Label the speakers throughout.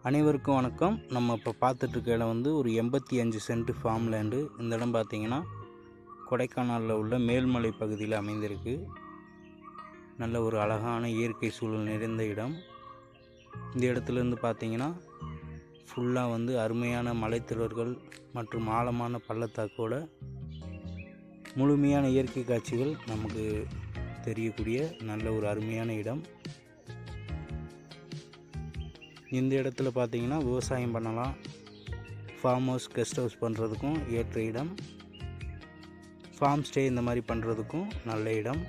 Speaker 1: அனைவருக்கும் வணக்கம். நம்ம இப்போ பார்த்துட்ருக்க இடம் வந்து ஒரு 85 சென்ட் ஃபார்ம் லேண்டு. இந்த இடம் பார்த்திங்கன்னா கொடைக்கானலில் உள்ள மேல்மலை பகுதியில் அமைந்திருக்கு. நல்ல ஒரு அழகான இயற்கை சூழல் நிறைந்த இடம். இந்த இடத்துலேருந்து பார்த்திங்கன்னா ஃபுல்லாக வந்து அருமையான மலைத்தொடர்கள் மற்றும் ஆழமான பள்ளத்தாக்கோட முழுமையான இயற்கை காட்சிகள் நமக்கு தெரியக்கூடிய நல்ல ஒரு அருமையான இடம். இந்த இடத்துல பார்த்திங்கன்னா விவசாயம் பண்ணலாம், ஃபார்ம் ஹவுஸ், கெஸ்ட் ஹவுஸ் பண்ணுறதுக்கும் ஏற்ற இடம், ஃபார்ம் ஸ்டே இந்த மாதிரி பண்ணுறதுக்கும் நல்ல இடம்.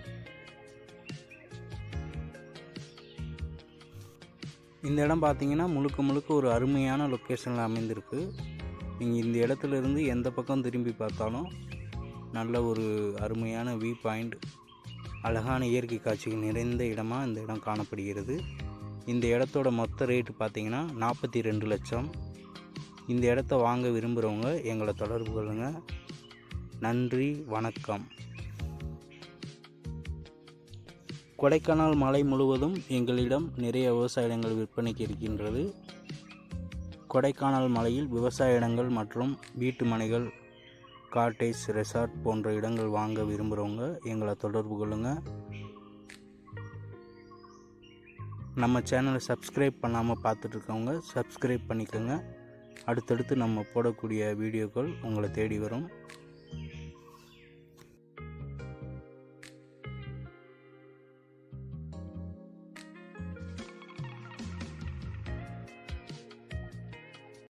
Speaker 1: இந்த இடம் பார்த்திங்கன்னா முழுக்க ஒரு அருமையான லொக்கேஷனில் அமைந்திருக்கு. நீங்கள் இந்த இடத்துல இருந்து எந்த பக்கம் திரும்பி பார்த்தாலும் நல்ல ஒரு அருமையான வியூ பாயிண்ட், அழகான இயற்கை காட்சிகள் நிறைந்த இடமாக இந்த இடம் காணப்படுகிறது. இந்த இடத்தோட மொத்த ரேட்டு பார்த்திங்கன்னா 42 லட்சம். இந்த இடத்த வாங்க விரும்புகிறவங்க எங்களை தொடர்பு கொள்ளுங்க. நன்றி, வணக்கம். கொடைக்கானல் மலை முழுவதும் எங்களிடம் நிறைய விவசாய இடங்கள் விற்பனைக்கு இருக்கின்றது. கொடைக்கானல் மலையில் விவசாய இடங்கள் மற்றும் வீட்டு மனைகள், காட்டேஜ், ரெசார்ட் போன்ற இடங்கள் வாங்க விரும்புகிறவங்க எங்களை தொடர்பு கொள்ளுங்கள். நம்ம சேனலை சப்ஸ்கிரைப் பண்ணாமல் பார்த்துட்ருக்கவங்க சப்ஸ்கிரைப் பண்ணிக்கோங்க. அடுத்தடுத்து நம்ம போடக்கூடிய வீடியோக்கள் உங்களை தேடி வரும்.